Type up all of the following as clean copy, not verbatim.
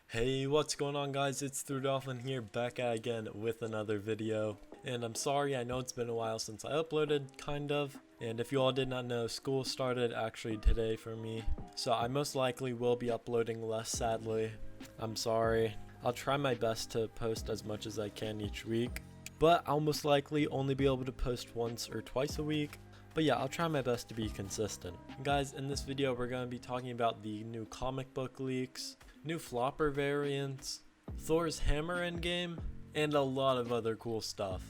Hey, what's going on guys? It's therudolphin here, back at again with another video. And I'm sorry, I know it's been a while since I uploaded, kind of. And if you all did not know, school started actually today for me. So I most likely will be uploading less, sadly. I'm sorry. I'll try my best to post as much as I can each week. But I'll most likely only be able to post once or twice a week. But yeah, I'll try my best to be consistent. Guys, in this video we're going to be talking about the new comic book leaks, new flopper variants, Thor's hammer endgame, and a lot of other cool stuff.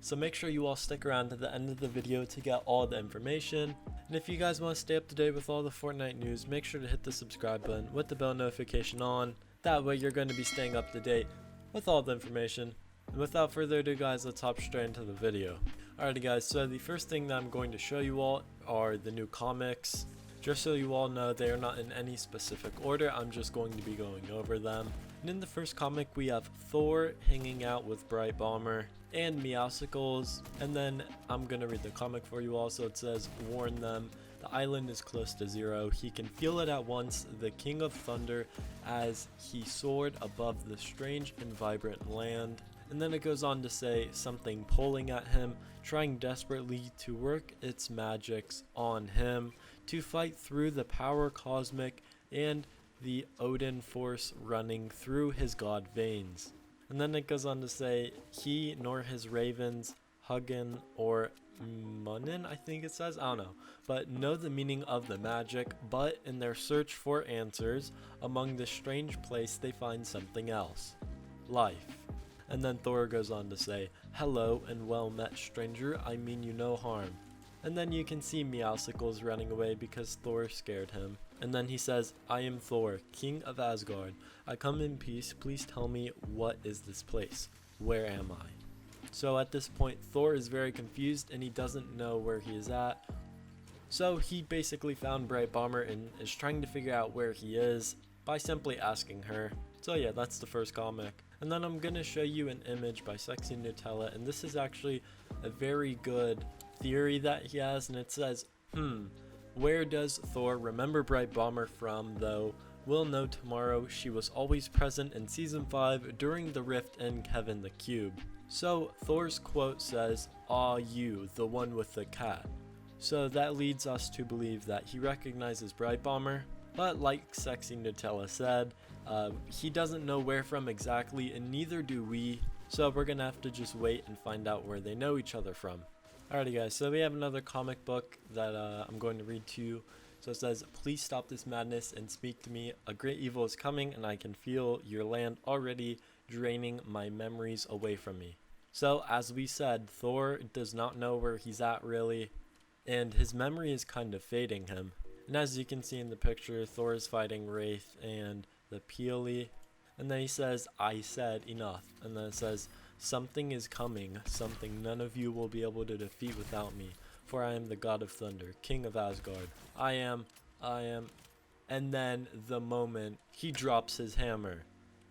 So make sure you all stick around to the end of the video to get all the information. And if you guys want to stay up to date with all the Fortnite news, make sure to hit the subscribe button with the bell notification on. That way you're going to be staying up to date with all the information. And without further ado guys, let's hop straight into the video. Alrighty guys, so the first thing that I'm going to show you all are the new comics. Just so you all know, they are not in any specific order, I'm just going to be going over them. And in the first comic we have Thor hanging out with britebomber and Meowsicles, and then I'm going to read the comic for you all. So it says, warn them, the island is close to zero, he can feel it at once, the king of thunder, as he soared above the strange and vibrant land. And then it goes on to say, something pulling at him, trying desperately to work its magics on him, to fight through the power cosmic and the Odin force running through his god veins. And then it goes on to say, he nor his ravens, Hugin or Munin, I think it says, I don't know, but know the meaning of the magic, but in their search for answers, among the strange place they find something else, life. And then Thor goes on to say, hello and well met stranger, I mean you no harm. And then you can see Meowsicles running away because Thor scared him. And then he says, I am Thor, king of Asgard. I come in peace, please tell me, what is this place? Where am I? So at this point Thor is very confused and he doesn't know where he is at. So he basically found britebomber and is trying to figure out where he is by simply asking her. So yeah, that's the first comic. And then I'm going to show you an image by Sexy Nutella, and this is actually a very good theory that he has, and it says, where does Thor remember britebomber from though? We'll know tomorrow, she was always present in season 5 during the rift in Kevin the Cube. So Thor's quote says, "Aw you, the one with the cat." So that leads us to believe that he recognizes britebomber. But like Sexy Nutella said, he doesn't know where from exactly, and neither do we. So we're gonna have to just wait and find out where they know each other from. Alrighty guys, so we have another comic book that I'm going to read to you. So it says, please stop this madness and speak to me. A great evil is coming and I can feel your land already draining my memories away from me. So as we said, Thor does not know where he's at really, and his memory is kind of fading him. And as you can see in the picture, Thor is fighting Wraith and the Peely. And then he says, I said enough. And then it says, something is coming, something none of you will be able to defeat without me. For I am the god of thunder, king of Asgard. I am. And then the moment he drops his hammer.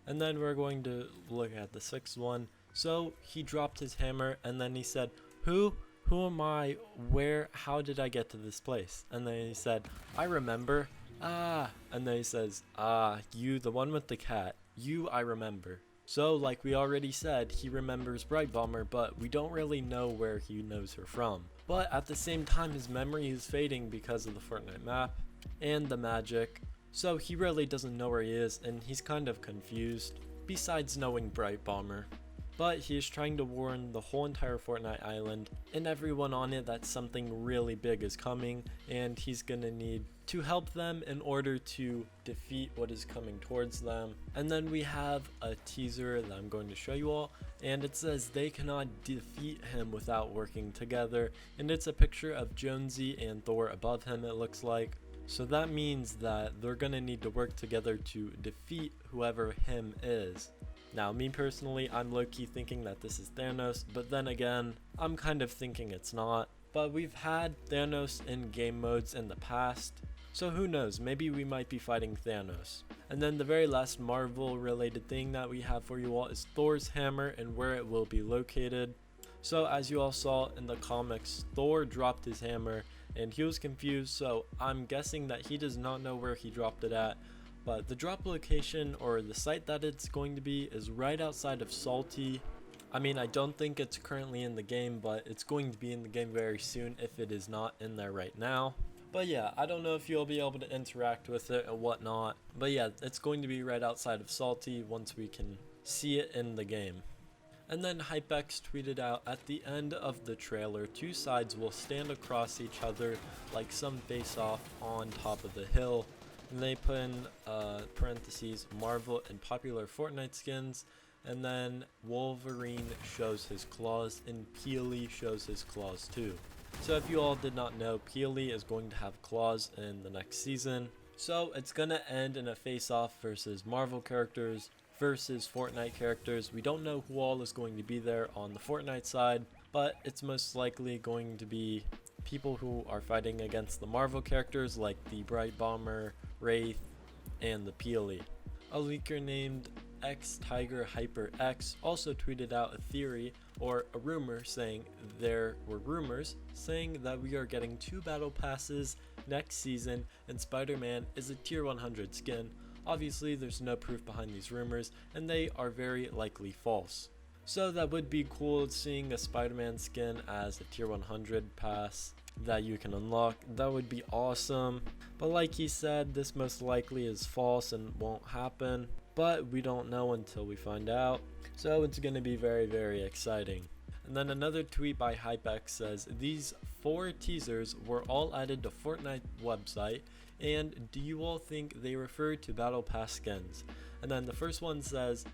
And then we're going to look at the sixth one. So he dropped his hammer and then he said, who am I? Where? How did I get to this place? And then he said, I remember. And then he says, you, the one with the cat. You, I remember. So, like we already said, he remembers britebomber, but we don't really know where he knows her from. But at the same time, his memory is fading because of the Fortnite map and the magic. So he really doesn't know where he is, and he's kind of confused, besides knowing britebomber. But he is trying to warn the whole entire Fortnite island and everyone on it that something really big is coming, and he's gonna need to help them in order to defeat what is coming towards them. And then we have a teaser that I'm going to show you all, and it says they cannot defeat him without working together, and it's a picture of Jonesy and Thor above him, it looks like. So that means that they're gonna need to work together to defeat whoever him is. Now, me personally, I'm low-key thinking that this is Thanos, but then again, I'm kind of thinking it's not. But we've had Thanos in game modes in the past, so who knows, maybe we might be fighting Thanos. And then the very last Marvel-related thing that we have for you all is Thor's hammer and where it will be located. So as you all saw in the comics, Thor dropped his hammer and he was confused, so I'm guessing that he does not know where he dropped it at. But the drop location, or the site that it's going to be, is right outside of Salty. I mean, I don't think it's currently in the game, but it's going to be in the game very soon if it is not in there right now. But yeah, I don't know if you'll be able to interact with it and whatnot. But yeah, it's going to be right outside of Salty once we can see it in the game. And then HypeX tweeted out, at the end of the trailer, two sides will stand across each other like some face-off on top of the hill. And they put in parentheses, Marvel and popular Fortnite skins. And then Wolverine shows his claws, and Peely shows his claws too. So if you all did not know, Peely is going to have claws in the next season. So it's going to end in a face-off versus Marvel characters versus Fortnite characters. We don't know who all is going to be there on the Fortnite side, but it's most likely going to be people who are fighting against the Marvel characters like the britebomber, Wraith, and the Peely. A leaker named XTigerHyperX also tweeted out a theory, or a rumor, saying there were rumors saying that we are getting 2 battle passes next season and Spider-Man is a tier 100 skin. Obviously there's no proof behind these rumors and they are very likely false. So that would be cool, seeing a Spider-Man skin as a tier 100 pass that you can unlock. That would be awesome, but like he said, this most likely is false and won't happen, but we don't know until we find out. So it's going to be very, very exciting. And then another tweet by HypeX says, these 4 teasers were all added to Fortnite website, and do you all think they refer to battle pass skins? And then the first one says,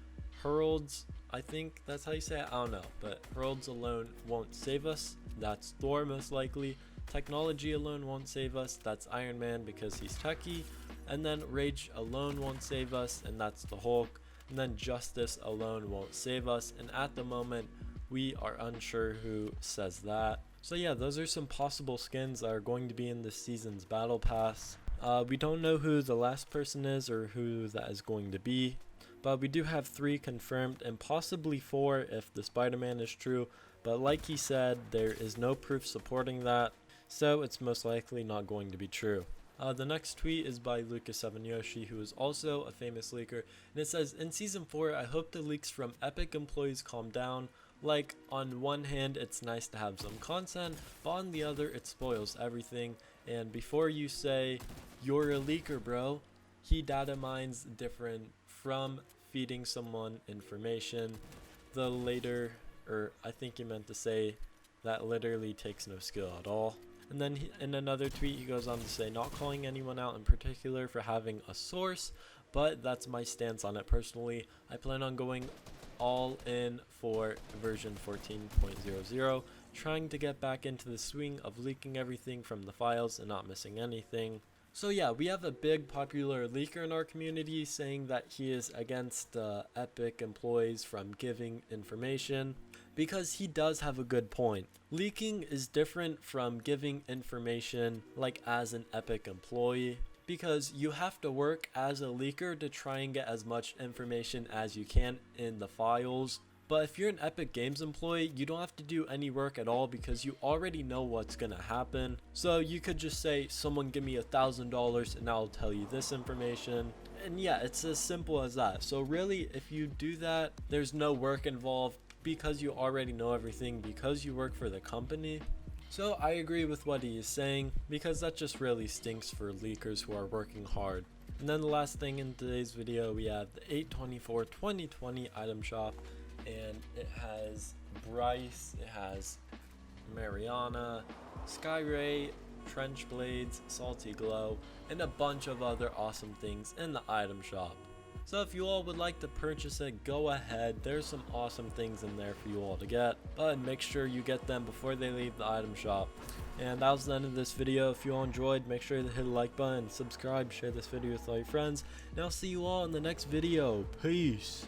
Heralds, I think that's how you say it, I don't know, but Heralds alone won't save us. That's Thor most likely. Technology alone won't save us. That's Iron Man because he's techie. And then Rage alone won't save us, and that's the Hulk. And then Justice alone won't save us, and at the moment we are unsure who says that. So yeah, those are some possible skins that are going to be in this season's battle pass. We don't know who the last person is or who that is going to be, but we do have 3 confirmed and possibly 4 if the Spider-Man is true, but like he said, there is no proof supporting that, so it's most likely not going to be true. The next tweet is by Lucas7Yoshi, who is also a famous leaker, and it says, in season 4, I hope the leaks from Epic employees calm down. Like, on one hand, it's nice to have some content, but on the other, it spoils everything. And before you say, you're a leaker, bro, he data mines different from feeding someone information. The later, or I think he meant to say, that literally takes no skill at all. And then in another tweet, he goes on to say, not calling anyone out in particular for having a source, but that's my stance on it personally. I plan on going all in for version 14.00, trying to get back into the swing of leaking everything from the files and not missing anything. So yeah, we have a big popular leaker in our community saying that he is against Epic employees from giving information, because he does have a good point. Leaking is different from giving information like as an Epic employee, because you have to work as a leaker to try and get as much information as you can in the files. But if you're an Epic Games employee, you don't have to do any work at all because you already know what's gonna happen. So you could just say, someone give me $1,000 and I'll tell you this information. And yeah, it's as simple as that. So really, if you do that, there's no work involved because you already know everything because you work for the company. So I agree with what he is saying, because that just really stinks for leakers who are working hard. And then the last thing in today's video, we have the 8/24/2020 item shop, and it has Bryce, it has Mariana, Skyray, Trench Blades, Salty Glow, and a bunch of other awesome things in the item shop. So if you all would like to purchase it, go ahead. There's some awesome things in there for you all to get, but make sure you get them before they leave the item shop. And that was the end of this video. If you all enjoyed, make sure to hit the like button, subscribe, share this video with all your friends, and I'll see you all in the next video. Peace.